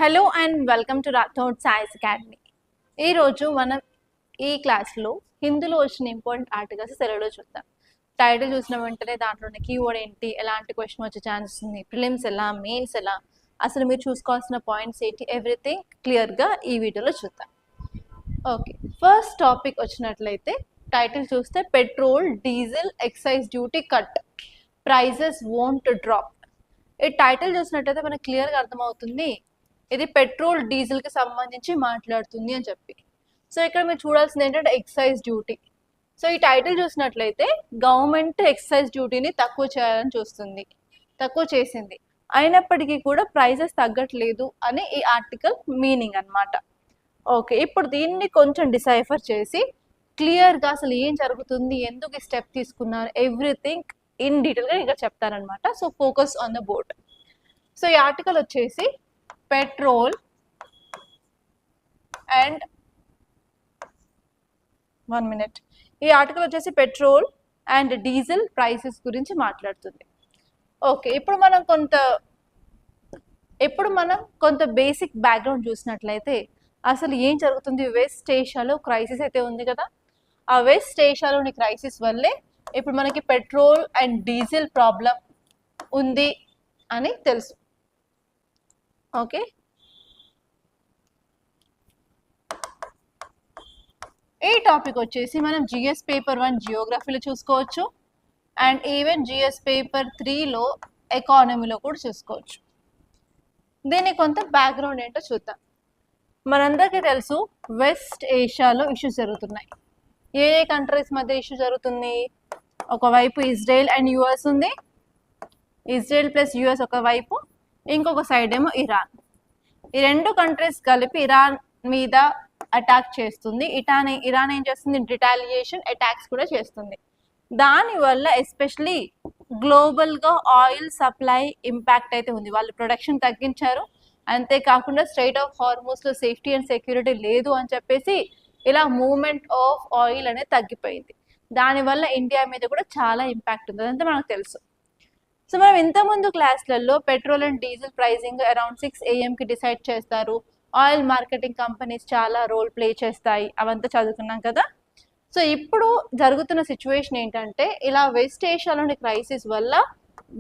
Hello and welcome to Rathod science academy. ఈరోజు మనం ఈ క్లాస్లో హిందీలో వచ్చిన ఇంపార్టెంట్ ఆర్టికల్స్ తెలుగులో చూద్దాం. టైటిల్ చూసిన వెంటనే దాంట్లోనే కీవర్డ్ ఏంటి, ఎలాంటి క్వశ్చన్ వచ్చే ఛాన్సెస్ ఉంది, ప్రిలిమ్స్ ఎలా, మెయిన్స్ ఎలా, అసలు మీరు చూసుకోవాల్సిన పాయింట్స్ ఏంటి, ఎవ్రీథింగ్ క్లియర్గా ఈ వీడియోలో చూద్దాం. ఓకే, ఫస్ట్ టాపిక్ వచ్చినట్లయితే టైటిల్ చూస్తే petrol diesel excise duty cut, prices won't drop. ఈ టైటిల్ చూసినట్లయితే మనకు క్లియర్గా అర్థమవుతుంది ఇది పెట్రోల్ డీజిల్కి సంబంధించి మాట్లాడుతుంది అని చెప్పి. సో ఇక్కడ మీరు చూడాల్సింది ఏంటంటే ఎక్సైజ్ డ్యూటీ. సో ఈ టైటిల్ చూసినట్లయితే గవర్నమెంట్ ఎక్సైజ్ డ్యూటీని తక్కువ చేయాలని చూస్తుంది, తక్కువ చేసింది, అయినప్పటికీ కూడా ప్రైజెస్ తగ్గట్లేదు అని ఈ ఆర్టికల్ మీనింగ్ అనమాట. ఓకే, ఇప్పుడు దీన్ని కొంచెం డిసైఫర్ చేసి క్లియర్గా అసలు ఏం జరుగుతుంది, ఎందుకు ఈ స్టెప్ తీసుకున్నారు, ఎవ్రీథింగ్ ఇన్ డీటెయిల్గా ఇక్కడ చెప్తారనమాట. So focus on the board. So ఈ ఆర్టికల్ వచ్చేసి పెట్రోల్ అండ్ ఈ ఆర్టికల్ వచ్చేసి పెట్రోల్ అండ్ డీజిల్ ప్రైసెస్ గురించి మాట్లాడుతుంది. ఓకే, ఇప్పుడు మనం కొంత బేసిక్ బ్యాక్గ్రౌండ్ చూసినట్లయితే అసలు ఏం జరుగుతుంది, వెస్ట్ ఏషియాలో క్రైసిస్ అయితే ఉంది కదా, ఆ వెస్ట్ ఏషియాలోని క్రైసిస్ వల్లే ఇప్పుడు మనకి పెట్రోల్ అండ్ డీజిల్ ప్రాబ్లం ఉంది అని తెలుసు. ఓకే, ఈ టాపిక్ వచ్చేసి మనం జిఎస్ పేపర్ 1 జియోగ్రఫీలో చూసుకోవచ్చు అండ్ ఈవెన్ జిఎస్ పేపర్ 3లో ఎకానమీలో కూడా చూసుకోవచ్చు. దీనికి కొంత బ్యాక్గ్రౌండ్ ఏంటో చూద్దాం. మనందరికీ తెలుసు వెస్ట్ ఏషియాలో ఇష్యూస్ జరుగుతున్నాయి. ఏ ఏ కంట్రీస్ మధ్య ఇష్యూ జరుగుతుంది, ఒకవైపు ఇజ్రాయెల్ అండ్ యుఎస్ ఉంది, ఇజ్రాయెల్ ప్లస్ యుఎస్ ఒకవైపు, ఇంకొక సైడ్ ఏమో ఇరాన్. ఈ రెండు కంట్రీస్ కలిపి ఇరాన్ మీద అటాక్ చేస్తుంది. ఇరాన్ ఏం చేస్తుంది, రిటాలియేషన్ అటాక్స్ కూడా చేస్తుంది. దానివల్ల ఎస్పెషలీ గ్లోబల్గా ఆయిల్ సప్లై ఇంపాక్ట్ అయితే ఉంది. వాళ్ళు ప్రొడక్షన్ తగ్గించారు, అంతేకాకుండా స్ట్రైట్ ఆఫ్ హార్మోస్లో సేఫ్టీ అండ్ సెక్యూరిటీ లేదు అని చెప్పేసి ఇలా మూవ్మెంట్ ఆఫ్ ఆయిల్ అనేది తగ్గిపోయింది. దానివల్ల ఇండియా మీద కూడా చాలా ఇంపాక్ట్ ఉంది, అదంతా మనకు తెలుసు. సో మనం ఇంతకుముందు క్లాస్లలో petrol and diesel pricing around 6 AM decide చేస్తారు, ఆయిల్ మార్కెటింగ్ కంపెనీస్ చాలా రోల్ ప్లే చేస్తాయి, అవంతా చదువుకున్నాం కదా. సో ఇప్పుడు జరుగుతున్న సిచ్యువేషన్ ఏంటంటే ఇలా వెస్ట్ ఏషియాలోని క్రైసిస్ వల్ల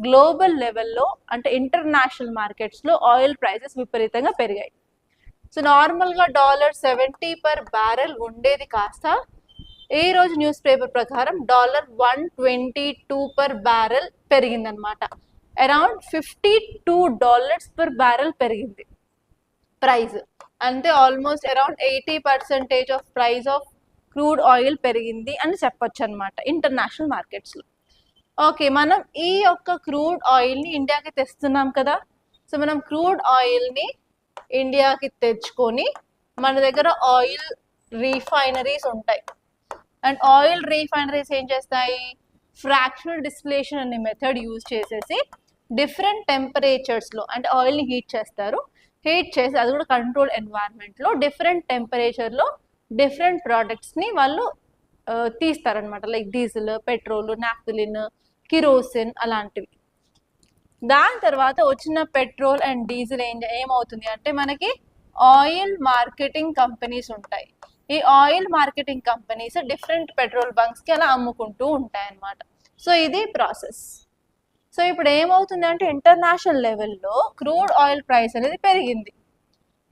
గ్లోబల్ లెవెల్లో అంటే ఇంటర్నేషనల్ మార్కెట్స్లో ఆయిల్ ప్రైసెస్ విపరీతంగా పెరిగాయి. సో నార్మల్గా $70 per barrel ఉండేది కాస్త ఈ రోజు న్యూస్ పేపర్ ప్రకారం $122 per barrel పెరిగిందనమాట. అరౌండ్ $52 per barrel పెరిగింది ప్రైస్. అంటే almost around 80% of price of crude oil పెరిగింది అని చెప్పొచ్చు అనమాట ఇంటర్నేషనల్ మార్కెట్స్లో. ఓకే, మనం ఈ యొక్క క్రూడ్ ఆయిల్ని ఇండియాకి తెస్తున్నాం కదా. సో మనం క్రూడ్ ఆయిల్ని ఇండియాకి తెచ్చుకొని మన దగ్గర ఆయిల్ రీఫైనరీస్ ఉంటాయి. అండ్ ఆయిల్ రీఫైనరీస్ ఏం చేస్తాయి, ఫ్రాక్షనల్ డిస్టిలేషన్ అనే మెథడ్ యూజ్ చేసేసి డిఫరెంట్ టెంపరేచర్స్లో అంటే ఆయిల్ని హీట్ చేస్తారు. హీట్ చేసి అది కూడా కంట్రోల్ ఎన్వైర్న్మెంట్లో డిఫరెంట్ టెంపరేచర్లో డిఫరెంట్ ప్రోడక్ట్స్ని వాళ్ళు తీస్తారనమాట. Like diesel, petrol, naphthalene, kerosene అలాంటివి. దాని తర్వాత వచ్చిన పెట్రోల్ అండ్ డీజిల్ ఏమవుతుంది అంటే మనకి ఆయిల్ మార్కెటింగ్ కంపెనీస్ ఉంటాయి. ఈ oil marketing companies different petrol బంక్స్కి అలా అమ్ముకుంటూ ఉంటాయి అన్నమాట. సో ఇది ప్రాసెస్. సో ఇప్పుడు ఏమవుతుంది అంటే ఇంటర్నేషనల్ లెవెల్లో క్రూడ్ ఆయిల్ ప్రైస్ అనేది పెరిగింది.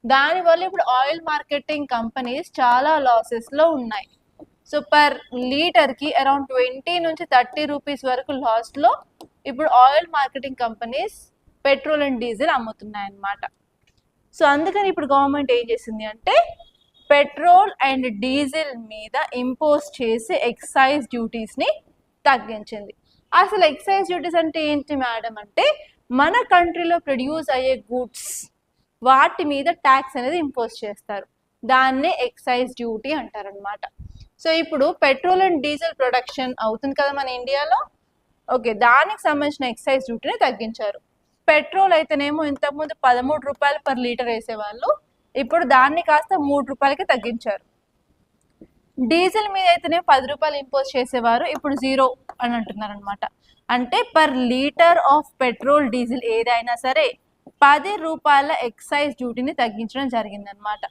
దానివల్ల ఇప్పుడు ఆయిల్ మార్కెటింగ్ కంపెనీస్ చాలా లాసెస్లో ఉన్నాయి. సో పర్ లీటర్కి అరౌండ్ 20 నుంచి 30 రూపీస్ వరకు లాస్లో ఇప్పుడు oil marketing companies petrol and diesel అమ్ముతున్నాయి అన్నమాట. సో అందుకని ఇప్పుడు గవర్నమెంట్ ఏం చేసింది అంటే పెట్రోల్ అండ్ డీజిల్ మీద ఇంపోజ్ చేసి ఎక్సైజ్ డ్యూటీస్ని తగ్గించింది. అసలు ఎక్సైజ్ డ్యూటీస్ అంటే ఏంటి మేడం అంటే మన కంట్రీలో ప్రొడ్యూస్ అయ్యే గూడ్స్ వాటి మీద ట్యాక్స్ అనేది ఇంపోజ్ చేస్తారు, దాన్నే ఎక్సైజ్ డ్యూటీ అంటారనమాట. సో ఇప్పుడు పెట్రోల్ అండ్ డీజిల్ ప్రొడక్షన్ అవుతుంది కదా మన ఇండియాలో. ఓకే, దానికి సంబంధించిన ఎక్సైజ్ డ్యూటీని తగ్గించారు. పెట్రోల్ అయితేనేమో ఇంతకుముందు $13 per లీటర్ వేసేవాళ్ళు, ఇప్పుడు దాన్ని కాస్త $3కి తగ్గించారు. డీజిల్ మీద అయితేనే $10 ఇంపోజ్ చేసేవారు, ఇప్పుడు 0 అని అంటున్నారు అనమాట. అంటే per litre of petrol diesel ఏదైనా సరే రూపాయల ఎక్సైజ్ డ్యూటీని తగ్గించడం జరిగిందనమాట.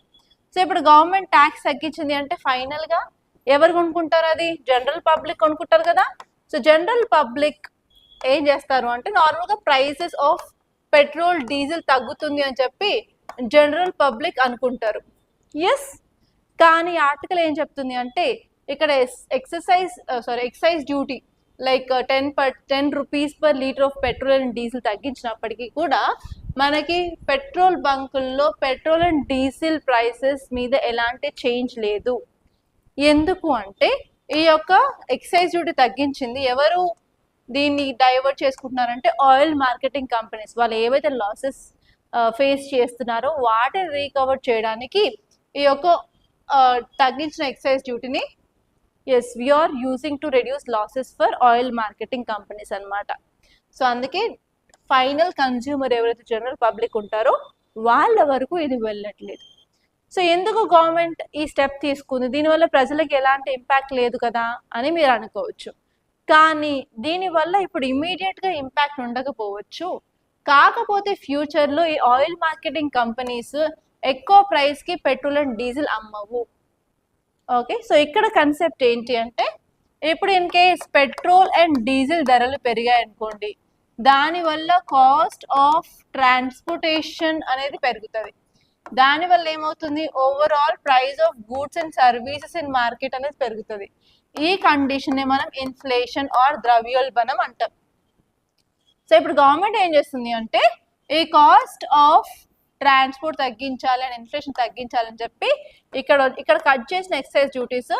సో ఇప్పుడు గవర్నమెంట్ ట్యాక్స్ తగ్గించింది అంటే ఫైనల్ గా ఎవరు కొనుక్కుంటారు? అది జనరల్ పబ్లిక్ కొనుక్కుంటారు కదా. సో జనరల్ పబ్లిక్ ఏం చేస్తారు అంటే నార్మల్ గా ప్రైసెస్ ఆఫ్ పెట్రోల్ డీజిల్ తగ్గుతుంది అని చెప్పి జనరల్ పబ్లిక్ అనుకుంటారు. ఎస్, కానీ ఆర్టికల్ ఏం చెప్తుంది అంటే ఇక్కడ excise duty like 10 rupees per litre of petrol and diesel తగ్గించినప్పటికీ కూడా మనకి పెట్రోల్ బంకుల్లో పెట్రోల్ అండ్ డీజిల్ ప్రైసెస్ మీద ఎలాంటి చేంజ్ లేదు. ఎందుకు అంటే ఈ యొక్క ఎక్సైజ్ డ్యూటీ తగ్గించింది ఎవరు దీన్ని డైవర్ట్ చేసుకుంటున్నారంటే ఆయిల్ మార్కెటింగ్ కంపెనీస్. వాళ్ళు ఏవైతే లాసెస్ ఫేస్ చేస్తున్నారో వాటిని రీకవర్ చేయడానికి ఈ యొక్క తగ్గించిన ఎక్సైజ్ డ్యూటీని we are using to reduce losses for oil marketing companies అనమాట. సో అందుకే ఫైనల్ కన్జ్యూమర్ ఎవరైతే జనరల్ పబ్లిక్ ఉంటారో వాళ్ళ వరకు ఇది వెళ్ళట్లేదు. సో ఎందుకు గవర్నమెంట్ ఈ స్టెప్ తీసుకుంది? దీనివల్ల ప్రజలకు ఎలాంటి ఇంపాక్ట్ లేదు కదా అని మీరు అనుకోవచ్చు. కానీ దీనివల్ల ఇప్పుడు ఇమీడియట్గా ఇంపాక్ట్ ఉండకపోవచ్చు. కాకపోతే ఫ్యూచర్లో ఈ ఆయిల్ మార్కెటింగ్ కంపెనీస్ ఎక్కువ ప్రైస్కి పెట్రోల్ అండ్ డీజిల్ అమ్మవు. ఓకే, సో ఇక్కడ కన్సెప్ట్ ఏంటి అంటే ఇప్పుడు in case petrol and diesel ధరలు పెరిగాయి అనుకోండి, దానివల్ల కాస్ట్ ఆఫ్ ట్రాన్స్పోర్టేషన్ అనేది పెరుగుతుంది. దానివల్ల ఏమవుతుంది? Overall price of goods and services in market అనేది పెరుగుతుంది. ఈ కండిషన్ మనం ఇన్ఫ్లేషన్ ఆర్ ద్రవ్యోల్బణం అంటాం. సో ఇప్పుడు గవర్నమెంట్ ఏం చేస్తుంది అంటే ఈ కాస్ట్ ఆఫ్ ట్రాన్స్పోర్ట్ తగ్గించాలి అండ్ ఇన్ఫ్లేషన్ తగ్గించాలని చెప్పి ఇక్కడ కట్ చేసిన excise duties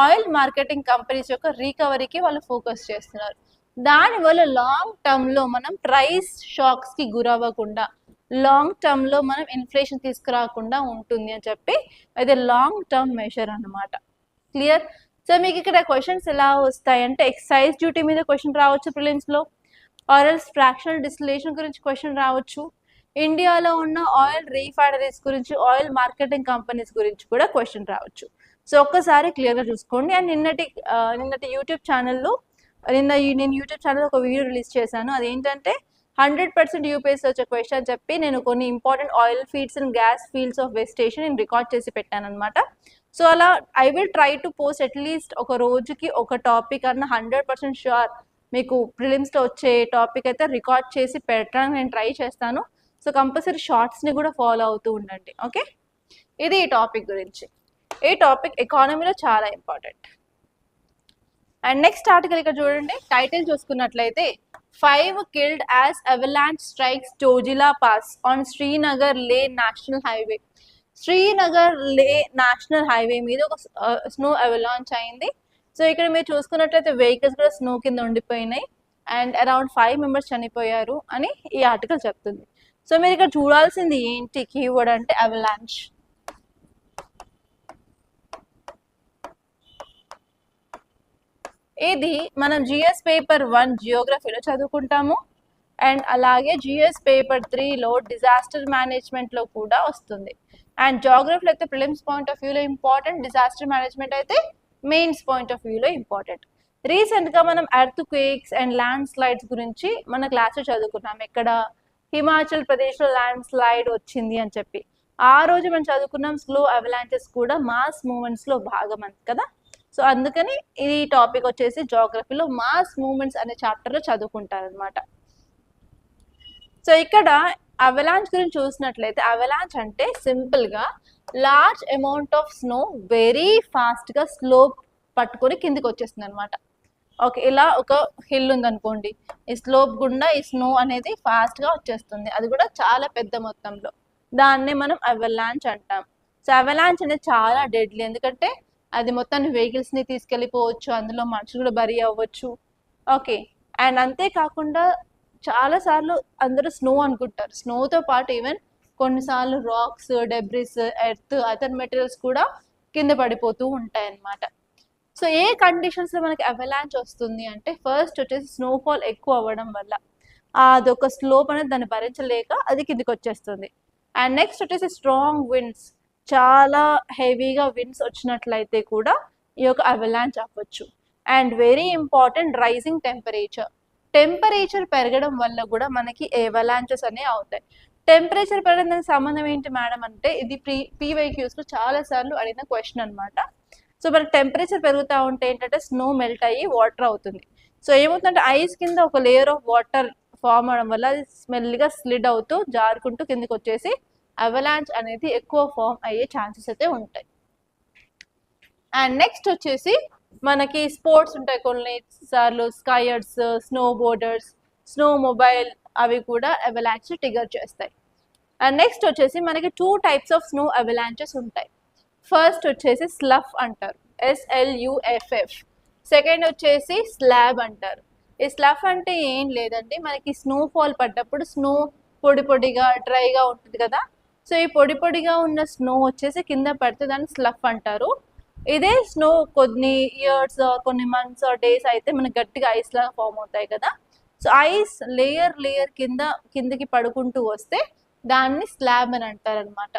oil marketing companies యొక్క రికవరీకి వాళ్ళు ఫోకస్ చేస్తున్నారు. దానివల్ల లాంగ్ టర్మ్లో మనం ప్రైస్ షాక్స్కి గురవ్వకుండా, లాంగ్ టర్మ్లో మనం ఇన్ఫ్లేషన్ తీసుకురాకుండా ఉంటుంది అని చెప్పి అది లాంగ్ టర్మ్ మెజర్ అన్నమాట. క్లియర్? సో మీకు ఇక్కడ క్వశ్చన్స్ ఎలా వస్తాయంటే ఎక్సైజ్ డ్యూటీ మీద క్వశ్చన్ రావచ్చు ప్రిలిమ్స్లో, ఆర్ఎల్స్ ఫ్రాక్షనల్ డిస్టిలేషన్ గురించి క్వశ్చన్ రావచ్చు, ఇండియాలో ఉన్న ఆయిల్ రీఫైనరీస్ గురించి, ఆయిల్ మార్కెటింగ్ కంపెనీస్ గురించి కూడా క్వశ్చన్ రావచ్చు. సో ఒక్కసారి క్లియర్గా చూసుకోండి. అండ్ నిన్నటి యూట్యూబ్ ఛానల్లో నేను యూట్యూబ్ ఛానల్ ఒక వీడియో రిలీజ్ చేశాను. అదేంటంటే 100% యూపీఎస్సీ వచ్చే క్వశ్చన్ అని చెప్పి నేను కొన్ని important oil fields and gas fields of వేస్టేషన్ నేను రికార్డ్ చేసి పెట్టాను అనమాట. సో అలా I will try to post at least ఒక రోజుకి ఒక టాపిక్ అన్న 100% షూర్ మీకు ప్రిలిమ్స్లో వచ్చే టాపిక్ అయితే రికార్డ్ చేసి పెట్టడానికి నేను ట్రై చేస్తాను. సో కంపల్సరీ షార్ట్స్ని కూడా ఫాలో అవుతూ ఉండండి. ఓకే, ఇది ఈ టాపిక్ గురించి. ఈ టాపిక్ ఎకానమీలో చాలా ఇంపార్టెంట్. అండ్ నెక్స్ట్ ఆర్టికల్ ఇక్కడ చూడండి, టైటిల్ చూసుకున్నట్లయితే 5 killed as avalanche strikes Dojila Pass on Srinagar Leh National Highway. Srinagar లే నేషనల్ హైవే మీద ఒక స్నో అవలాంచ్ అయింది. సో ఇక్కడ మీరు చూసుకున్నట్లయితే వెహికల్స్ కూడా స్నో కింద ఉండిపోయినాయి అండ్ అరౌండ్ 5 members చనిపోయారు అని ఈ ఆర్టికల్ చెప్తుంది. సో మీరు ఇక్కడ చూడాల్సింది ఏంటి కీవర్డ్ అంటే అవలాంచ్. ఇది మనం జిఎస్ పేపర్ 1 జియోగ్రఫీలో చదువుకుంటాము అండ్ అలాగే జిఎస్ పేపర్ 3లో డిజాస్టర్ మేనేజ్మెంట్లో కూడా వస్తుంది. అండ్ జాగ్రఫీలో అయితే ప్రిలిమ్స్ పాయింట్ ఆఫ్ వ్యూలో ఇంపార్టెంట్, డిజాస్టర్ మేనేజ్మెంట్ అయితే మెయిన్స్ పాయింట్ ఆఫ్ వ్యూలో ఇంపార్టెంట్. రీసెంట్గా మనం earth quakes and land slides గురించి మన క్లాస్లో చదువుకున్నాం. ఎక్కడ హిమాచల్ ప్రదేశ్లో ల్యాండ్ స్లైడ్ వచ్చింది అని చెప్పి ఆ రోజు మనం చదువుకున్నాం. స్లో అవలాంచెస్ కూడా మాస్ మూమెంట్స్లో భాగం అంత కదా. సో అందుకని ఈ టాపిక్ వచ్చేసి జాగ్రఫీలో మాస్ మూమెంట్స్ అనే చాప్టర్లో చదువుకుంటారనమాట. సో ఇక్కడ అవలాంచ్ గురించి చూసినట్లయితే అవలాంచ్ అంటే సింపుల్గా large amount of snow very ఫాస్ట్గా స్లోప్ పట్టుకొని కిందికి వచ్చేస్తుంది అనమాట. ఓకే, ఇలా ఒక హిల్ ఉందనుకోండి, ఈ స్లోప్ గుండా ఈ స్నో అనేది ఫాస్ట్గా వచ్చేస్తుంది, అది కూడా చాలా పెద్ద మొత్తంలో. దాన్నే మనం అవలాంచ్ అంటాం. సో అవలాంచ్ అనేది చాలా డెడ్లీ, ఎందుకంటే అది మొత్తం వెహికల్స్ని తీసుకెళ్ళిపోవచ్చు, అందులో మనుషులు కూడా బరీ అవ్వచ్చు. ఓకే, అండ్ అంతేకాకుండా చాలాసార్లు అందరూ స్నో అనుకుంటారు, స్నోతో పాటు ఈవెన్ కొన్నిసార్లు rocks, debris, earth, other materials కూడా కింద పడిపోతూ ఉంటాయి అన్నమాట. సో ఏ కండిషన్స్లో మనకి అవలాంచ్ వస్తుంది అంటే ఫస్ట్ వచ్చేసి స్నోఫాల్ ఎక్కువ అవ్వడం వల్ల అదొక స్లోప్ అనేది దాన్ని భరించలేక అది కిందికి వచ్చేస్తుంది. అండ్ నెక్స్ట్ వచ్చేసి స్ట్రాంగ్ విండ్స్, చాలా హెవీగా విండ్స్ వచ్చినట్లయితే కూడా ఈ యొక్క అవలాంచ్ అవ్వచ్చు. And very important rising temperature పెరగడం వల్ల కూడా మనకి అవలాంచెస్ అనేవి అవుతాయి. టెంపరేచర్ పెరగడం దానికి సంబంధం ఏంటి మేడం అంటే ఇది పీవైక్యూస్లో చాలా సార్లు అడిగిన క్వశ్చన్ అనమాట. సో మనకి టెంపరేచర్ పెరుగుతూ ఉంటే ఏంటంటే స్నో మెల్ట్ అయ్యి వాటర్ అవుతుంది. సో ఏమవుతుందంటే ఐస్ కింద ఒక లేయర్ ఆఫ్ వాటర్ ఫామ్ అవడం వల్ల అది స్మెల్గా స్లిడ్ అవుతూ జారుకుంటూ కిందకి వచ్చేసి అవలాంచ్ అనేది ఎక్కువ ఫామ్ అయ్యే ఛాన్సెస్ అయితే ఉంటాయి. అండ్ నెక్స్ట్ వచ్చేసి మనకి స్పోర్ట్స్ ఉంటాయి కొన్ని సార్లు, skiers, snow borders, snow mobile, అవి కూడా అవలాంచ్ ట్రిగర్ చేస్తాయి. అండ్ నెక్స్ట్ వచ్చేసి మనకి 2 టైప్స్ ఆఫ్ స్నో అవలాంచెస్ ఉంటాయి. ఫస్ట్ వచ్చేసి స్లఫ్ అంటారు, SLUFF. సెకండ్ వచ్చేసి స్లాబ్ అంటారు. ఈ స్లఫ్ అంటే ఏం లేదండి, మనకి స్నోఫాల్ పడ్డప్పుడు స్నో పొడి పొడిగా డ్రైగా ఉంటుంది కదా, సో ఈ పొడి పొడిగా ఉన్న స్నో వచ్చేసి కింద పడితే దాన్ని స్లఫ్ అంటారు. ఇదే స్నో కొన్ని ఇయర్స్, కొన్ని మంత్స్, డేస్ అయితే మనకి గట్టిగా ఐస్ లాగా ఫామ్ అవుతాయి కదా, సో ఐస్ లేయర్ కిందకి పడుకుంటూ వస్తే దాన్ని స్లాబ్ అని అంటారు అనమాట.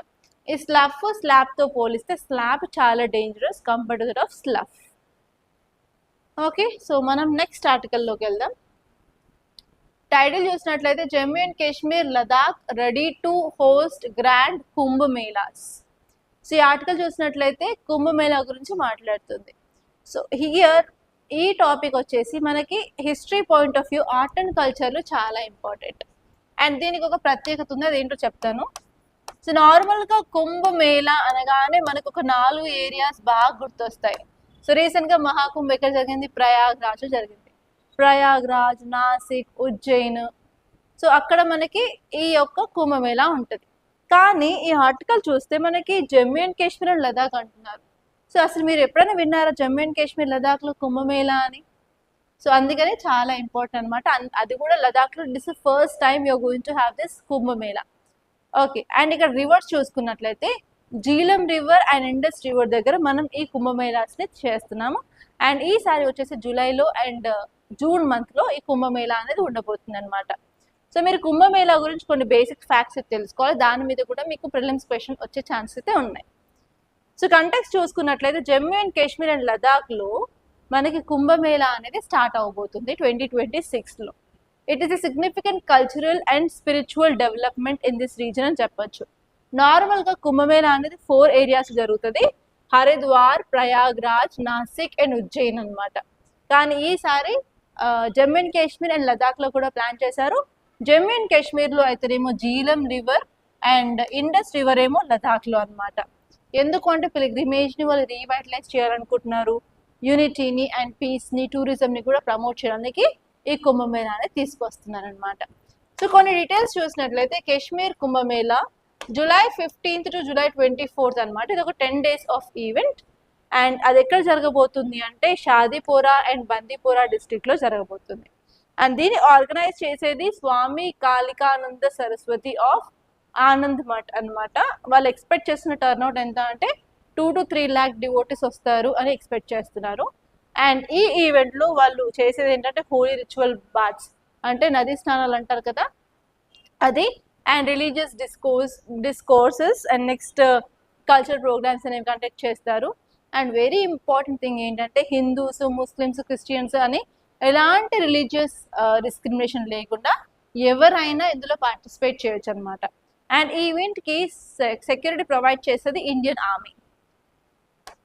ఈ స్లాబ్తో పోలిస్తే స్లాబ్ చాలా dangerous compared to that of sluff. Okay, so మనం నెక్స్ట్ ఆర్టికల్లోకి వెళ్దాం. టైటిల్ చూసినట్లయితే Jammu and Kashmir Ladakh ready to host grand Kumbh Melas. So ఈ ఆర్టికల్ చూసినట్లయితే కుంభమేళా గురించి మాట్లాడుతుంది. సో హియర్ ఈ టాపిక్ వచ్చేసి మనకి history point of view, art and కల్చర్లో చాలా ఇంపార్టెంట్. అండ్ దీనికి ఒక ప్రత్యేకత ఉంది, అదేంటో చెప్తాను. సో నార్మల్గా కుంభమేళా అనగానే మనకు ఒక 4 ఏరియాస్ బాగా గుర్తొస్తాయి. సో రీసెంట్గా మహాకుంభ్ ఎక్కడ జరిగింది? ప్రయాగ్రాజ్ జరిగింది. ప్రయాగ్రాజ్, నాసిక్, ఉజ్జయిన్, సో అక్కడ మనకి ఈ యొక్క కుంభమేళా ఉంటుంది. కానీ ఈ ఆర్టికల్ చూస్తే మనకి జమ్మూ అండ్ కాశ్మీర్ అండ్ లదాఖ్ అంటున్నారు. సో అసలు మీరు ఎప్పుడైనా విన్నారా జమ్మూ అండ్ కాశ్మీర్ లదాఖ్లో కుంభమేళా అని? సో అందుకనే చాలా ఇంపార్టెంట్ అనమాట. అది కూడా లదాఖ్లో this first time you're going to have this Kumbh Mela. Okay, and ఇక్కడ రివర్స్ చూసుకున్నట్లయితే Jhelum river and Indus river దగ్గర మనం ఈ కుంభమేళాస్ని చేస్తున్నాము. అండ్ ఈసారి వచ్చేసి జూలైలో అండ్ జూన్ మంత్లో ఈ కుంభమేళా అనేది ఉండబోతుంది అనమాట. సో మీరు కుంభమేళా గురించి కొన్ని బేసిక్ ఫ్యాక్ట్స్ తెలుసుకోవాలి, దాని మీద కూడా మీకు ప్రిలిమ్స్ క్వశ్చన్ వచ్చే ఛాన్సెస్ అయితే ఉన్నాయి. సో కంటెక్స్ట్ చూసుకున్నట్లయితే జమ్మూ అండ్ కాశ్మీర్ అండ్ లదాఖ్లో మనకి కుంభమేళా అనేది స్టార్ట్ అవబోతుంది 2026లో. It is a significant cultural and spiritual development in this region అని చెప్పొచ్చు. నార్మల్గా కుంభమేళా అనేది 4 ఏరియాస్ జరుగుతుంది, హరిద్వార్, ప్రయాగ్రాజ్, నాసిక్ అండ్ ఉజ్జయిన్ అనమాట. కానీ ఈసారి జమ్మూ అండ్ కాశ్మీర్ అండ్ లదాఖ్లో కూడా ప్లాన్ చేశారు. జమ్మూ అండ్ కాశ్మీర్లో అయితేనేమో Jhelum river and Indus river ఏమో లదాఖ్లో అనమాట. ఎందుకు అంటే పిల్గ్రిమేజ్ని వాళ్ళు రీవైటలైజ్ చేయాలనుకుంటున్నారు, యూనిటీని అండ్ పీస్ని, టూరిజంని కూడా ప్రమోట్ చేయడానికి ఈ కుంభమేళా అనేది తీసుకొస్తున్నారు అనమాట. సో కొన్ని డీటెయిల్స్ చూసినట్లయితే Kashmir Kumbh Mela July 15th to July 24th అనమాట. ఇది ఒక 10 days ఆఫ్ ఈవెంట్. అండ్ అది ఎక్కడ జరగబోతుంది అంటే షాదీపోరా అండ్ బందీపోరా డిస్ట్రిక్ట్లో జరగబోతుంది. అండ్ దీన్ని ఆర్గనైజ్ చేసేది స్వామి కాళికానంద సరస్వతి ఆఫ్ ఆనంద్ మఠ్ అనమాట. వాళ్ళు ఎక్స్పెక్ట్ చేస్తున్న టర్న్అవుట్ ఎంత అంటే 2 to 3 lakh డివోటీస్ వస్తారు అని ఎక్స్పెక్ట్ చేస్తున్నారు. అండ్ ఈ ఈవెంట్లో వాళ్ళు చేసేది ఏంటంటే హోలీ రిచువల్ బాత్స్, అంటే నదీ స్నానాలు అంటారు కదా అది, and religious discourses and next cultural programmes అనేవి కండక్ట్ చేస్తారు. అండ్ వెరీ ఇంపార్టెంట్ థింగ్ ఏంటంటే హిందూస్, ముస్లిమ్స్, క్రిస్టియన్స్ అని ఎలాంటి రిలీజియస్ డిస్క్రిమినేషన్ లేకుండా ఎవరైనా ఇందులో పార్టిసిపేట్ చేయొచ్చు అనమాట. అండ్ ఈ ఈవెంట్కి సెక్యూరిటీ ప్రొవైడ్ చేసేది ఇండియన్ ఆర్మీ.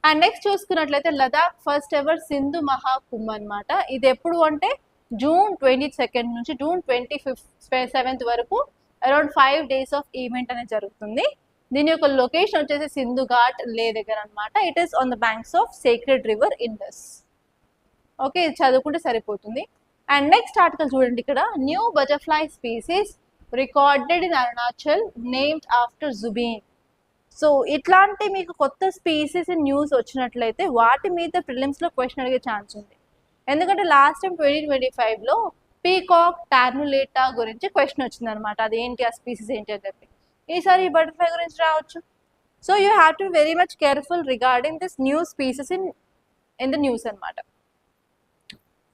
అండ్ నెక్స్ట్ చూసుకున్నట్లయితే లదాఖ్ ఫస్ట్ ఎవర్ సింధు మహాకుంభ్ అనమాట. ఇది ఎప్పుడు అంటే జూన్ 22nd నుంచి జూన్ 27th వరకు అరౌండ్ 5 days ఆఫ్ ఈవెంట్ అనేది జరుగుతుంది. దీని యొక్క లొకేషన్ వచ్చేసి సింధు ఘాట్ లే దగ్గర అనమాట. It is on the banks of sacred river Indus. Okay, ఇది చదువుకుంటే సరిపోతుంది. అండ్ నెక్స్ట్ ఆర్టికల్ చూడండి, ఇక్కడ new butterfly species recorded in Arunachal named after Zubeen. So ఇట్లాంటి మీకు కొత్త స్పీసీస్ న్యూస్ వచ్చినట్లయితే వాటి మీద ప్రిలిమ్స్లో క్వశ్చన్ అడిగే ఛాన్స్ ఉంది. ఎందుకంటే లాస్ట్ టైం 2025లో పీకాక్ టార్నులేటా గురించి క్వశ్చన్ వచ్చింది అనమాట. అదేంటి, ఆ స్పీసీస్ ఏంటి అని చెప్పి. ఈసారి ఈ బటర్ఫ్లై గురించి రావచ్చు. So you have to very much careful regarding this new species in the news అనమాట.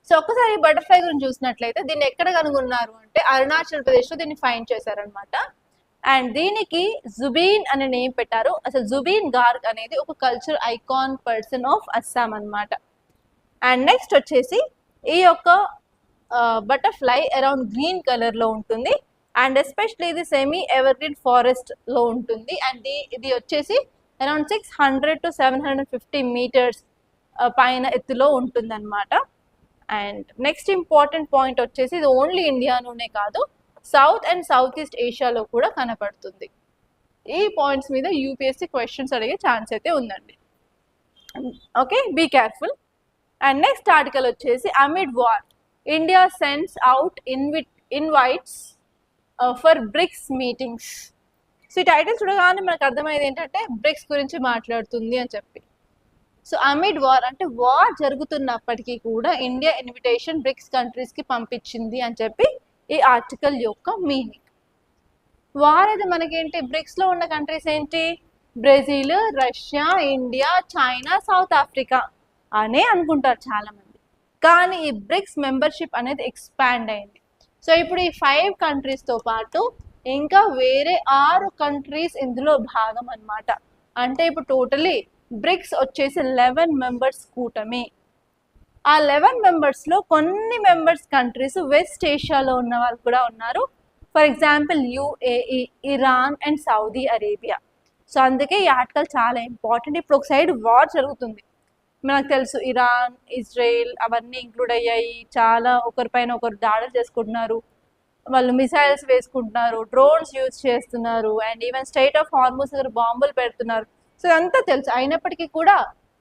సో ఒక్కసారి ఈ బటర్ఫ్లై గురించి చూసినట్లయితే దీన్ని ఎక్కడ కనుగొన్నారు అంటే అరుణాచల్ ప్రదేశ్లో దీన్ని ఫైండ్ చేశారనమాట. అండ్ దీనికి జుబీన్ అనే నేమ్ పెట్టారు. అసలు జుబీన్ గార్గ్ అనేది ఒక culture icon person of Assam అనమాట. అండ్ నెక్స్ట్ వచ్చేసి ఈ యొక్క బటర్ఫ్లై అరౌండ్ గ్రీన్ కలర్లో ఉంటుంది. అండ్ ఎస్పెషలీ ఇది సెమీ ఎవర్గ్రీన్ ఫారెస్ట్ లో ఉంటుంది. అండ్ ఇది వచ్చేసి అరౌండ్ 600 to 750 మీటర్స్ పైన ఎత్తులో ఉంటుంది అనమాట. అండ్ నెక్స్ట్ ఇంపార్టెంట్ పాయింట్ వచ్చేసి ఇది ఓన్లీ ఇండియాలోనే కాదు, సౌత్ అండ్ సౌత్ ఈస్ట్ ఏషియాలో కూడా కనపడుతుంది. ఈ పాయింట్స్ మీద యూపీఎస్సీ క్వశ్చన్స్ అడిగే ఛాన్స్ అయితే ఉందండి. Okay, be careful. And next article వచ్చేసి amid war India sends out invites for BRICS meetings. So ఈ టైటిల్ చూడగానే మనకు అర్థమయ్యేది ఏంటంటే బ్రిక్స్ గురించి మాట్లాడుతుంది అని చెప్పి. సో అమిడ్ వార్ అంటే వార్ జరుగుతున్నప్పటికీ కూడా ఇండియా ఇన్విటేషన్ బ్రిక్స్ కంట్రీస్కి పంపించింది అని చెప్పి ఈ ఆర్టికల్ యొక్క మీనింగ్. వార్ అయితే మనకేంటి, బ్రిక్స్లో ఉన్న కంట్రీస్ ఏంటి, Brazil, Russia, India, China, south Africa అనే అనుకుంటారు చాలామంది. కానీ ఈ బ్రిక్స్ మెంబర్షిప్ అనేది ఎక్స్పాండ్ అయింది. సో ఇప్పుడు ఈ 5 కంట్రీస్తో పాటు ఇంకా వేరే 6 కంట్రీస్ ఇందులో భాగం అన్నమాట. అంటే ఇప్పుడు టోటలీ బ్రిక్స్ వచ్చేసి 11 మెంబర్స్ కూటమి. ఆ 11 మెంబర్స్లో కొన్ని మెంబర్స్ కంట్రీస్ వెస్ట్ ఏషియాలో ఉన్న వాళ్ళు కూడా ఉన్నారు. For example UAE, Iran and Saudi Arabia. So అందుకే ఈ ఆర్టికల్ చాలా ఇంపార్టెంట్. ఇప్పుడు ఒక సైడ్ వార్ జరుగుతుంది, మనకు తెలుసు ఇరాన్, ఇజ్రాయెల్ అవన్నీ ఇంక్లూడ్ అయ్యాయి. చాలా ఒకరిపైన ఒకరు దాడులు చేసుకుంటున్నారు, వాళ్ళు మిసైల్స్ వేసుకుంటున్నారు, డ్రోన్స్ యూజ్ చేస్తున్నారు, and even state of Hormuz దగ్గర బాంబులు పెడుతున్నారు. సో ఇదంతా తెలుసు. అయినప్పటికీ కూడా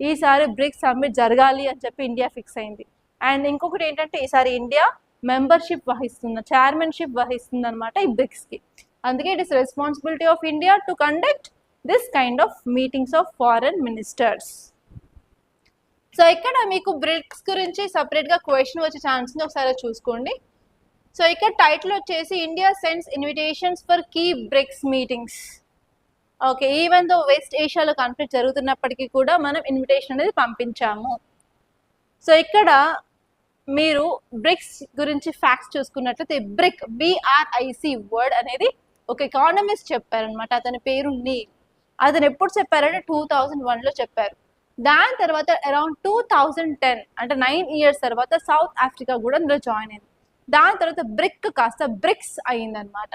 ఈసారి బ్రిక్స్ సమ్మిట్ జరగాలి అని చెప్పి ఇండియా ఫిక్స్ అయింది. అండ్ ఇంకొకటి ఏంటంటే ఈసారి ఇండియా మెంబర్షిప్ వహిస్తుంది, చైర్మన్షిప్ వహిస్తుంది అనమాట ఈ బ్రిక్స్కి. అందుకే it is responsibility of India to conduct this kind of meetings of foreign ministers. So ఇక్కడ మీకు బ్రిక్స్ గురించి సపరేట్గా క్వశ్చన్ వచ్చే ఛాన్స్ ఉంది, ఒకసారి చూసుకోండి. సో ఇక్కడ టైటిల్ వచ్చేసి India sends invitations for key BRICS meetings. Okay, even though west ఏషియాలో కాన్ఫ్లిక్ట్ జరుగుతున్నప్పటికీ కూడా మనం ఇన్విటేషన్ అనేది పంపించాము. సో ఇక్కడ మీరు బ్రిక్స్ గురించి ఫ్యాక్ట్స్ చూసుకున్నట్లయితే బ్రిక్ BRIC వర్డ్ అనేది ఒక ఎకానమిస్ట్ చెప్పారనమాట. అతని పేరు నీల్. అతను ఎప్పుడు చెప్పారంటే 2001లో చెప్పారు. దాని తర్వాత అరౌండ్ 2010 అంటే 9 years తర్వాత సౌత్ ఆఫ్రికా కూడా ఇందులో జాయిన్ అయింది. దాని తర్వాత బ్రిక్ కాస్త బ్రిక్స్ అయిందనమాట.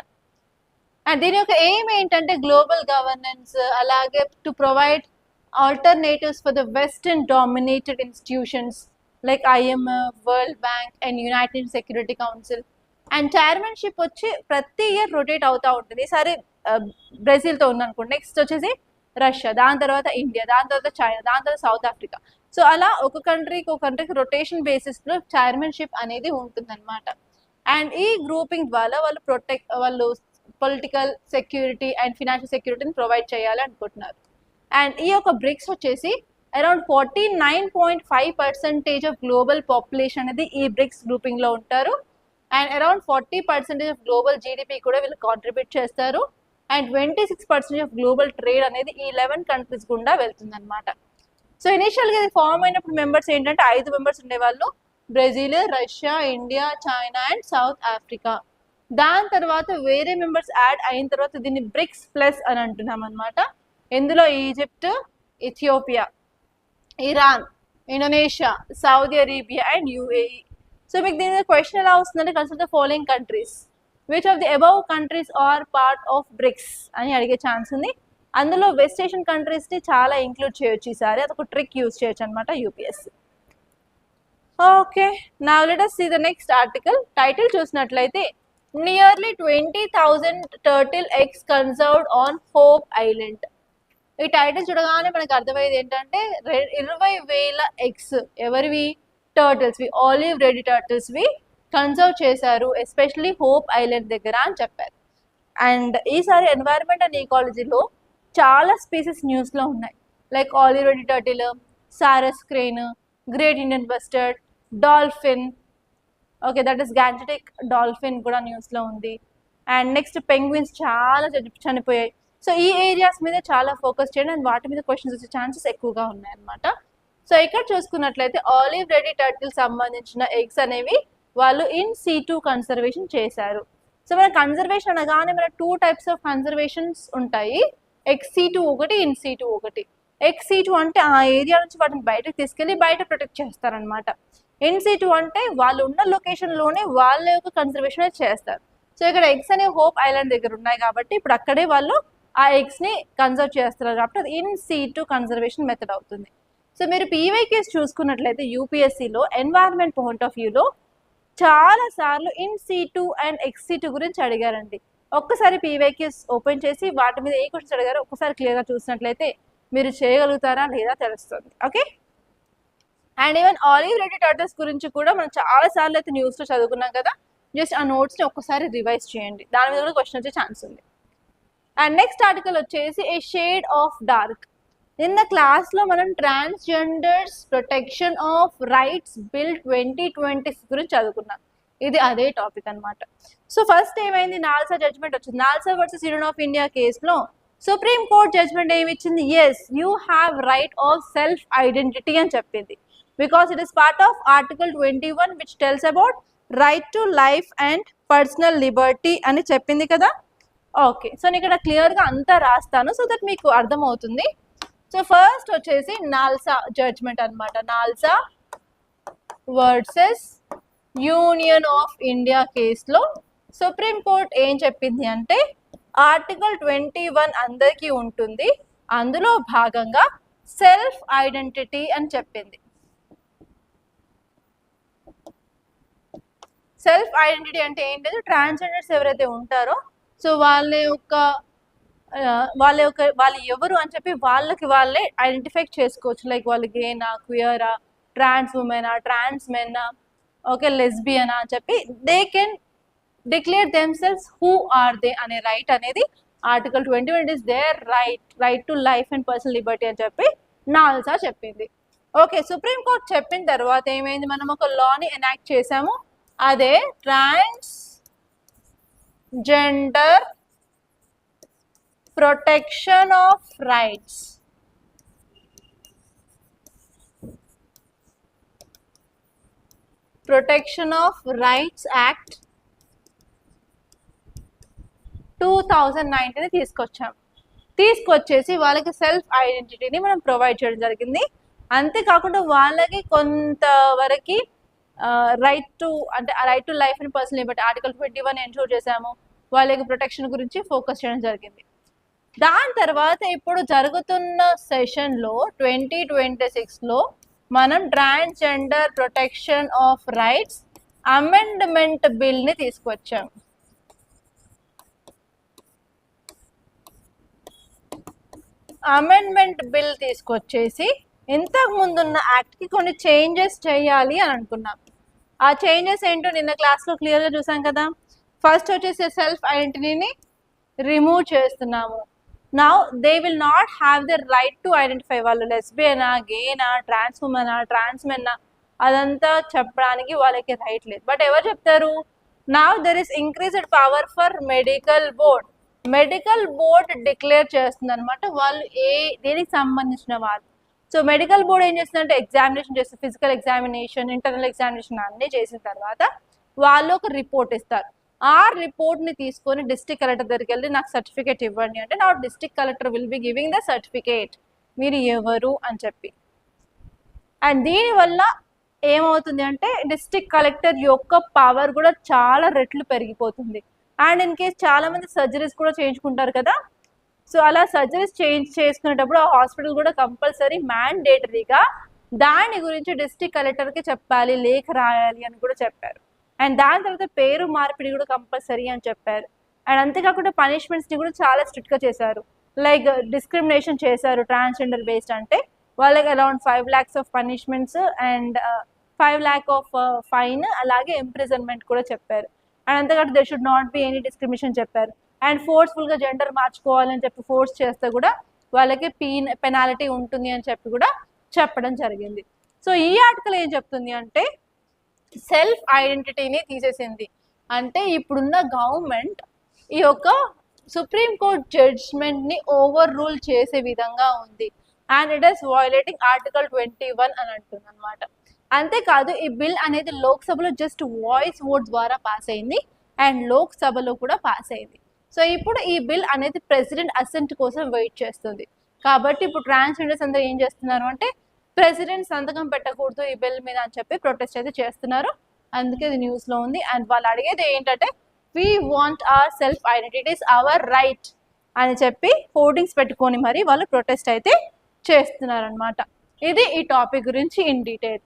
అండ్ దీని యొక్క ఎయిమ్ ఏంటంటే గ్లోబల్ గవర్నెన్స్, అలాగే to provide alternatives for the western dominated institutions like IMF, world bank and United security council. And chairmanship వచ్చి ప్రతి ఇయర్ రొటేట్ అవుతూ ఉంటుంది. ఈసారి బ్రెజిల్తో ఉందనుకోండి, నెక్స్ట్ వచ్చేసి రష్యా, దాని తర్వాత ఇండియా, దాని తర్వాత చైనా, దాని తర్వాత సౌత్ ఆఫ్రికా. సో అలా ఒక కంట్రీకి రొటేషన్ బేసిస్లో చైర్మన్షిప్ అనేది ఉంటుందన్నమాట. అండ్ ఈ గ్రూపింగ్ ద్వారా వాళ్ళు పొలిటికల్ సెక్యూరిటీ అండ్ ఫినాన్షియల్ సెక్యూరిటీని ప్రొవైడ్ చేయాలి అనుకుంటున్నారు. అండ్ ఈ యొక్క బ్రిక్స్ వచ్చేసి అరౌండ్ 49.5% ఆఫ్ గ్లోబల్ పాపులేషన్ అనేది ఈ బ్రిక్స్ గ్రూపింగ్లో ఉంటారు. And around 40% of global GDP కూడా వీళ్ళు కాంట్రిబ్యూట్ చేస్తారు. అండ్ 26% ఆఫ్ గ్లోబల్ ట్రేడ్ అనేది ఈ 11 కంట్రీస్ గుండా వెళ్తుంది అనమాట. సో ఇనిషియల్గా ఇది ఫామ్ అయినప్పుడు మెంబర్స్ ఏంటంటే 5 మెంబర్స్ ఉండేవాళ్ళు, Brazil, Russia, India, China and south Africa. దాని తర్వాత వేరే మెంబర్స్ యాడ్ అయిన తర్వాత దీన్ని బ్రిక్స్ ప్లస్ అని అంటున్నాం అనమాట. ఇందులో Egypt, Ethiopia, Iran, Indonesia, Saudi Arabia and UAE. So మీకు దీని మీద క్వశ్చన్ ఎలా వస్తుందంటే consider the following countries, which of the above countries are part of BRICS అని అడిగే ఛాన్స్ ఉంది. అందులో వెస్ట్ ఏషియన్ కంట్రీస్ని చాలా ఇంక్లూడ్ చేయొచ్చు ఈసారి, అదొక ట్రిక్ యూజ్ చేయొచ్చు అనమాట UPSC. Okay, now let us see the next article. Title చూసినట్లయితే nearly 20,000 turtle eggs conserved on Hope Island. ఈ టైటిల్ చూడగానే మనకు అర్థమయ్యేది ఏంటంటే 20,000 ఎగ్స్ ఎవరివి, టర్టిల్స్వి, ఆలివ్ రెడ్ టర్టిల్స్వి కన్సర్వ్ చేశారు ఎస్పెషల్లీ హోప్ ఐలాండ్ దగ్గర అని చెప్పారు. అండ్ ఈసారి ఎన్వైరన్మెంట్ అండ్ ఈకాలజీలో చాలా స్పీసెస్ న్యూస్లో ఉన్నాయి, like olive red turtle, saris crane, great Indian bustard, dolphin, okay that is Gangetic dolphin కూడా న్యూస్లో ఉంది. అండ్ నెక్స్ట్ పెంగ్విన్స్ చాలా చనిపోయాయి. సో ఈ ఏరియాస్ మీద చాలా ఫోకస్ చేయండి అండ్ వాటి మీద క్వశ్చన్స్ వచ్చే ఛాన్సెస్ ఎక్కువగా ఉన్నాయన్నమాట. సో ఇక్కడ చూసుకున్నట్లయితే ఆలివ్ రెడ్ టర్టిల్ సంబంధించిన ఎగ్స్ అనేవి వాళ్ళు ఇన్ situ కన్సర్వేషన్ చేశారు. సో మన కన్సర్వేషన్ అనగానే మన 2 types ఆఫ్ కన్సర్వేషన్స్ ఉంటాయి, ఎక్స్ situ ఒకటి, ఇన్ situ ఒకటి. ఎక్స్ situ అంటే ఆ ఏరియా నుంచి వాటిని బయటకు తీసుకెళ్ళి బయట ప్రొటెక్ట్ చేస్తారనమాట. ఇన్ situ అంటే వాళ్ళు ఉన్న లొకేషన్లోనే వాళ్ళ యొక్క కన్సర్వేషన్ చేస్తారు. సో ఇక్కడ ఎగ్స్ అనేవి హోప్ ఐలాండ్ దగ్గర ఉన్నాయి కాబట్టి ఇప్పుడు అక్కడే వాళ్ళు ఆ ఎగ్స్ ని కన్సర్వ్ చేస్తున్నారు కాబట్టి అది ఇన్ సీటు కన్జర్వేషన్ మెథడ్ అవుతుంది. సో మీరు పీవైక్యూస్ చూసుకున్నట్లయితే యూపీఎస్సీలో ఎన్వైరన్మెంట్ పాయింట్ ఆఫ్ వ్యూలో చాలా సార్లు in seat and X seat గురించి అడిగారండి. ఒక్కసారి పీవైక్యూస్ ఓపెన్ చేసి వాటి మీద ఏ క్వశ్చన్స్ అడిగారో ఒక్కసారి క్లియర్గా చూసినట్లయితే మీరు చేయగలుగుతారా లేదా తెలుస్తుంది. Okay, and even olive Reddy turtles గురించి కూడా మనం చాలా సార్లు అయితే న్యూస్లో చదువుకున్నాం కదా. జస్ట్ ఆ నోట్స్ని ఒక్కసారి రివైజ్ చేయండి, దాని మీద కూడా క్వశ్చన్ వచ్చే ఛాన్స్ ఉంది. అండ్ నెక్స్ట్ ఆర్టికల్ వచ్చేసి ఏ షేడ్ ఆఫ్ డార్క్. నిన్న క్లాస్లో మనం transgenders protection of rights bill 2026 గురించి చదువుకున్నాం. ఇది అదే టాపిక్ అనమాట. సో ఫస్ట్ ఏమైంది, నాల్సా జడ్జ్మెంట్ వచ్చింది. NALSA versus Union of India కేసులో సుప్రీం కోర్ట్ జడ్జ్మెంట్ ఏమి ఇచ్చింది, yes you have right of self identity అని చెప్పింది. Because it is part of article 21 which tells about right to life and personal liberty అని చెప్పింది కదా. ఓకే, సో నేను ఇక్కడ క్లియర్గా అంతా రాస్తాను సో దట్ మీకు అర్థమవుతుంది. సో ఫస్ట్ వచ్చేసి నాల్సా జడ్జ్మెంట్ అనమాట. NALSA versus Union of India కేసులో సుప్రీం కోర్ట్ ఏం చెప్పింది అంటే ఆర్టికల్ 21 అందరికీ ఉంటుంది, అందులో భాగంగా సెల్ఫ్ ఐడెంటిటీ అని చెప్పింది. సెల్ఫ్ ఐడెంటిటీ అంటే ఏంటంటే ట్రాన్స్జెండర్స్ ఎవరైతే ఉంటారో సో వాళ్ళు ఎవరు అని చెప్పి వాళ్ళకి వాళ్ళే ఐడెంటిఫై చేసుకోవచ్చు. లైక్ వాళ్ళు గేనా, క్వియరా, ట్రాన్స్ ఉమెనా, ట్రాన్స్ మెన్నా, ఓకే లెస్బియనా అని చెప్పి they can declare themselves who are they అనే రైట్ అనేది article 21 is their right to life and personal liberty అని చెప్పి నాల్సా చెప్పింది. ఓకే, సుప్రీం కోర్ట్ చెప్పిన తర్వాత ఏమైంది, మనం ఒక లాని ఎనాక్ట్ చేసాము, అదే transgender protection of rights. Protection of rights act 2019 తీసుకొచ్చేసి వాళ్ళకి సెల్ఫ్ ఐడెంటిటీని మనం ప్రొవైడ్ చేయడం జరిగింది. అంతేకాకుండా వాళ్ళకి కొంతవరకు right to life and personal Liberty article 21 ensure చేశాము, వాళ్ళకి ప్రొటెక్షన్ గురించి ఫోకస్ చేయడం జరిగింది. దాని తర్వాత ఇప్పుడు జరుగుతున్న సెషన్లో 2026లో మనం transgender protection of rights amendment బిల్ని తీసుకొచ్చాము. అమెండ్మెంట్ బిల్ తీసుకొచ్చేసి ఇంతకు ముందున్న యాక్ట్కి కొన్ని చేంజెస్ చేయాలి అని అనుకున్నాం. ఆ చేంజెస్ ఏంటో నిన్న క్లాస్లో క్లియర్గా చూసాం కదా. ఫస్ట్ వచ్చేసి సెల్ఫ్ ఐడెంటిటీని రిమూవ్ చేస్తున్నాము. Now they will not have the right to identify, వాళ్ళు లెస్బియనా, గేనా, ట్రాన్స్ ఉమెనా, ట్రాన్స్ మెన్నా అదంతా చెప్పడానికి వాళ్ళకి రైట్ లేదు. బట్ ఎవరు చెప్తారు, now there is increased power for medical board. Medical board declare చేస్తుంది అనమాట వాళ్ళు దేనికి సంబంధించిన వాళ్ళు. సో మెడికల్ బోర్డ్ ఏం చేస్తుందంటే ఎగ్జామినేషన్ చేస్తుంది, ఫిజికల్ ఎగ్జామినేషన్, ఇంటర్నల్ ఎగ్జామినేషన్ అన్నీ చేసిన తర్వాత వాళ్ళు ఒక రిపోర్ట్ ఇస్తారు. ఆ రిపోర్ట్ని తీసుకొని డిస్ట్రిక్ట్ కలెక్టర్ దగ్గరికి వెళ్ళి నాకు సర్టిఫికేట్ ఇవ్వండి అంటే నా district collector will be giving the certificate, మీరు ఎవరు అని చెప్పి. అండ్ దీనివల్ల ఏమవుతుంది అంటే డిస్ట్రిక్ట్ కలెక్టర్ యొక్క పవర్ కూడా చాలా రెట్లు పెరిగిపోతుంది. అండ్ ఇన్ కేస్ చాలా మంది సర్జరీస్ కూడా చేయించుకుంటారు కదా. సో అలా సర్జరీస్ చేసుకునేటప్పుడు ఆ హాస్పిటల్ కూడా కంపల్సరీ మ్యాండేటరీగా దాని గురించి డిస్ట్రిక్ట్ కలెక్టర్కి చెప్పాలి, లేఖ రాయాలి అని కూడా చెప్పారు. అండ్ దాని తర్వాత పేరు మార్పిడి కూడా కంపల్సరీ అని చెప్పారు. అండ్ అంతేకాకుండా పనిష్మెంట్స్ని కూడా చాలా స్ట్రిక్ట్గా చేశారు. లైక్ డిస్క్రిమినేషన్ చేశారు ట్రాన్స్జెండర్ బేస్డ్ అంటే వాళ్ళకి around 5 lakhs of punishments and 5 lakh of fine, అలాగే ఇంప్రిజన్మెంట్ కూడా చెప్పారు. అండ్ అంతేకాదు they should not be any discrimination చెప్పారు. అండ్ ఫోర్స్ఫుల్గా జెండర్ మార్చుకోవాలని చెప్పి ఫోర్స్ చేస్తే కూడా వాళ్ళకి పెనాలిటీ ఉంటుంది అని చెప్పి కూడా చెప్పడం జరిగింది. సో ఈ ఆర్టికల్ ఏం చెప్తుంది అంటే సెల్ఫ్ ఐడెంటిటీని తీసేసింది. అంటే ఇప్పుడున్న గవర్నమెంట్ ఈ యొక్క సుప్రీంకోర్టు జడ్జ్మెంట్ని ఓవర్ రూల్ చేసే విధంగా ఉంది. అండ్ ఇట్ ఈస్ వయోలేటింగ్ ఆర్టికల్ 21 అని అంటుంది అనమాట. అంతేకాదు ఈ బిల్ అనేది లోక్సభలో జస్ట్ వాయిస్ ఓట్ ద్వారా పాస్ అయింది అండ్ లోక్సభలో కూడా పాస్ అయింది. సో ఇప్పుడు ఈ బిల్ అనేది ప్రెసిడెంట్ అసెంట్ కోసం వెయిట్ చేస్తుంది. కాబట్టి ఇప్పుడు ట్రాన్స్జెండర్స్ అందరూ ఏం చేస్తున్నారు అంటే ప్రెసిడెంట్ సంతకం పెట్టకూడదు ఈ బిల్ మీద అని చెప్పి ప్రొటెస్ట్ అయితే చేస్తున్నారు. అందుకే ఇది న్యూస్లో ఉంది. అండ్ వాళ్ళు అడిగేది ఏంటంటే we want our self identity, it is our right అని చెప్పి హోర్డింగ్స్ పెట్టుకొని మరి వాళ్ళు ప్రొటెస్ట్ అయితే చేస్తున్నారనమాట. ఇది ఈ టాపిక్ గురించి ఇన్ డీటెయిల్.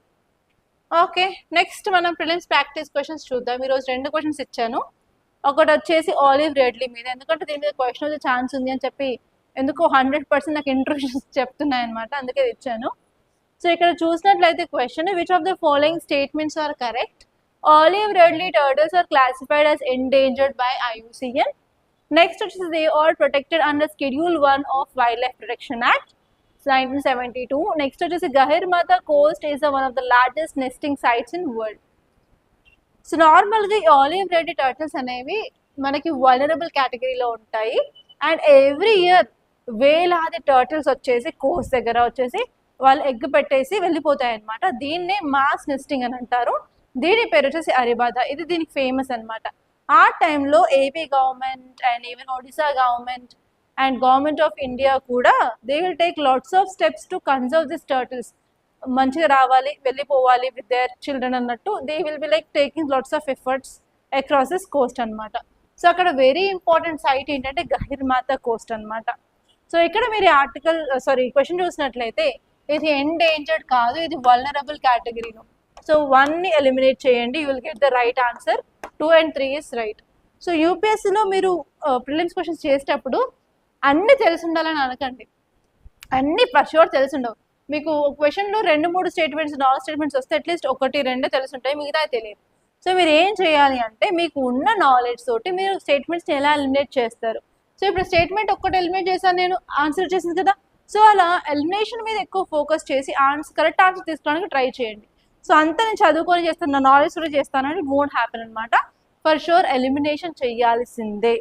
ఓకే, నెక్స్ట్ మనం ప్రిలిమ్స్ ప్రాక్టీస్ క్వశ్చన్స్ చూద్దాం. ఈరోజు 2 క్వశ్చన్స్ ఇచ్చాను. ఒకటి వచ్చేసి ఆలివ్ రెడ్లీ మీద, ఎందుకంటే దీని మీద క్వశ్చన్ వచ్చే ఛాన్స్ ఉంది అని చెప్పి ఎందుకో 100% నాకు ఇంట్రొడక్షన్స్ చెప్తున్నాయి అనమాట, అందుకే ఇచ్చాను. సో ఇక్కడ చూసినట్లయితే question, which of the following statements are correct? Olive Ridley turtles are classified as endangered by IUCN. Next, they are protected under Schedule 1 of Wildlife Protection Act 1972. Next, Gahirmatha Coast is one of the largest nesting sites in world. So normally olive ridley turtles అనేవి మనకి vulnerable కేటగిరీలో ఉంటాయి. And every year వేలాది turtles వచ్చేసి Coast దగ్గర వచ్చేసి వాళ్ళు egg పెట్టేసి వెళ్ళిపోతాయి అనమాట. దీన్నే మాస్ నెస్టింగ్ అని అంటారు. దీని పేరు వచ్చేసి అరిబాదా. ఇది దీనికి ఫేమస్ అనమాట. ఆ టైంలో AP government and even Odisha government and government of India కూడా they will take lots of steps to conserve this turtles. మంచిగా రావాలి, వెళ్ళిపోవాలి విత్ దేర్ చిల్డ్రన్ అన్నట్టు they will be like taking lots of efforts across this coast అనమాట. So అక్కడ very important site ఏంటంటే Gahirmatha Coast అనమాట. So ఇక్కడ మీరు ఆర్టికల్ క్వశ్చన్ చూసినట్లయితే ఇది ఎండేంజర్డ్ కాదు, ఇది వల్నరబుల్ కేటగిరీలో. సో 1ని ఎలిమినేట్ చేయండి, you will get the right answer. 2 and 3 is right. So యూపీఎస్సీలో మీరు ప్రిలిమ్స్ క్వశ్చన్స్ చేసేటప్పుడు అన్నీ తెలిసి ఉండాలని అనకండి. అన్నీ ఫర్ షూర్ తెలిసి ఉండవు. మీకు క్వశ్చన్లో 2-3 స్టేట్మెంట్స్ 4 స్టేట్మెంట్స్ వస్తే అట్లీస్ట్ 1-2 తెలిసి ఉంటాయి, మిగతా తెలియదు. సో మీరు ఏం చేయాలి అంటే మీకు ఉన్న నాలెడ్జ్ తోటి మీరు స్టేట్మెంట్స్ని ఎలా ఎలిమినేట్ చేస్తారు. సో ఇప్పుడు స్టేట్మెంట్ ఒక్కటి ఎలిమినేట్ చేశాను నేను, ఆన్సర్ చేసింది కదా. సో అలా ఎలిమినేషన్ మీద ఎక్కువ ఫోకస్ చేసి కరెక్ట్ ఆన్సర్ తీసుకోవడానికి ట్రై చేయండి. సో అంతా నేను చదువుకొని చేస్తాను, నా నాలెడ్జ్ కూడా చేస్తానని వోంట్ హ్యాపెన్ అనమాట. ఫర్ షూర్ ఎలిమినేషన్ చేయాల్సిందే.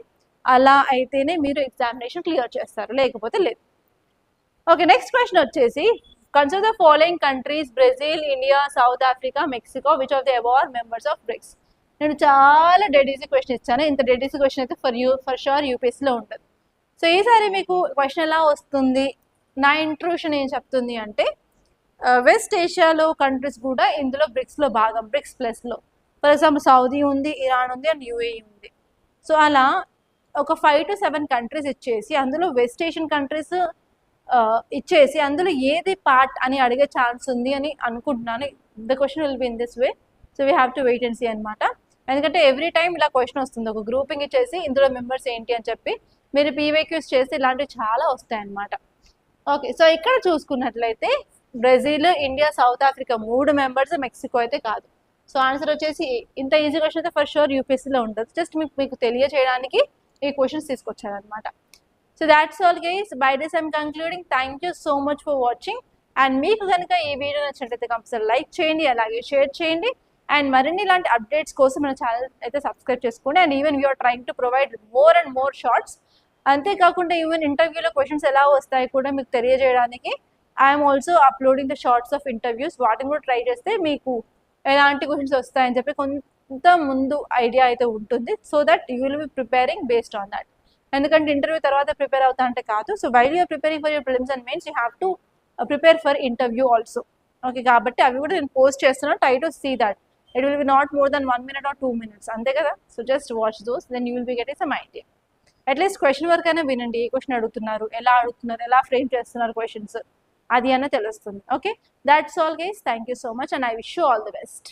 అలా అయితేనే మీరు ఎగ్జామినేషన్ క్లియర్ చేస్తారు, లేకపోతే లేదు. ఓకే, నెక్స్ట్ క్వశ్చన్ వచ్చేసి consider the following countries: Brazil, India, South Africa, Mexico. Which of the above are members of BRICS? నేను చాలా డెడ్ ఈజీ క్వశ్చన్ ఇచ్చాను. ఇంత డెడ్ ఈజీ క్వశ్చన్ అయితే ఫర్ షూర్ యూపీఎస్సీలో ఉంటుంది. సో ఈసారి మీకు క్వశ్చన్ ఎలా వస్తుంది, నా ఇంట్రూషన్ ఏం చెప్తుంది అంటే వెస్ట్ ఏషియాలో కంట్రీస్ కూడా ఇందులో బ్రిక్స్లో భాగం, బ్రిక్స్ ప్లస్లో. ఫర్ ఎగ్జాంపుల్ సౌదీ ఉంది, ఇరాన్ ఉంది అండ్ యూఏఈ ఉంది. సో అలా ఒక 5 to 7 కంట్రీస్ ఇచ్చేసి అందులో వెస్ట్ ఏషియన్ కంట్రీస్ ఇచ్చేసి అందులో ఏది పార్ట్ అని అడిగే ఛాన్స్ ఉంది అని అనుకుంటున్నాను. The question will be in this way. So we have to wait and see అనమాట. ఎందుకంటే ఎవ్రీ టైం ఇలా క్వశ్చన్ వస్తుంది, ఒక గ్రూపింగ్ ఇచ్చేసి ఇందులో మెంబర్స్ ఏంటి అని చెప్పి మీరు పీవైక్యూస్ చేసి ఇలాంటివి చాలా వస్తాయి అన్నమాట. ఓకే, సో ఇక్కడ చూసుకున్నట్లయితే Brazil, India, South Africa 3 members, Mexico అయితే కాదు. సో ఆన్సర్ వచ్చేసి ఇంత ఈజీ క్వశ్చన్ అయితే ఫర్ షూర్ యూపీఎస్సీలో ఉంటుంది. జస్ట్ మీకు తెలియజేయడానికి ఈ క్వశ్చన్స్ తీసుకొచ్చారనమాట. So that's all guys, by this I'm concluding. Thank you so much for watching. And మీకు కనుక ఈ వీడియో నచ్చినట్లయితే కంపల్సరీ లైక్ చేయండి, అలాగే షేర్ చేయండి. అండ్ మరిన్ని ఇలాంటి అప్డేట్స్ కోసం మన ఛానల్ అయితే సబ్స్క్రైబ్ చేసుకోండి. And even we're trying to provide more and more shorts. అంతేకాకుండా ఈవెన్ ఇంటర్వ్యూలో క్వశ్చన్స్ ఎలా వస్తాయి కూడా మీకు తెలియజేయడానికి I'm also uploading the shorts of interviews. వాటిని కూడా ట్రై చేస్తే మీకు ఎలాంటి క్వశ్చన్స్ వస్తాయని చెప్పి కొంత ముందు ఐడియా అయితే ఉంటుంది. So that you will be preparing based on that. ఎందుకంటే ఇంటర్వ్యూ తర్వాత ప్రిపేర్ అవుతా అంటే కాదు. So while you're preparing for your prelims and mains you have to prepare for interview also. Okay, కాబట్టి అవి కూడా నేను పోస్ట్ చేస్తున్నాను. Try to see that it will be not more than 1 minute or 2 minutes, అంతే కదా. So just watch those, then you will be getting some idea. At least question వరకు అయినా వినండి, ఏ క్వశ్చన్ అడుగుతున్నారు, ఎలా ఫ్రేమ్ చేస్తున్నారు క్వశ్చన్స్, అది అన్న తెలుస్తుంది. Okay, that's all guys. Thank you so much and I wish you all the best.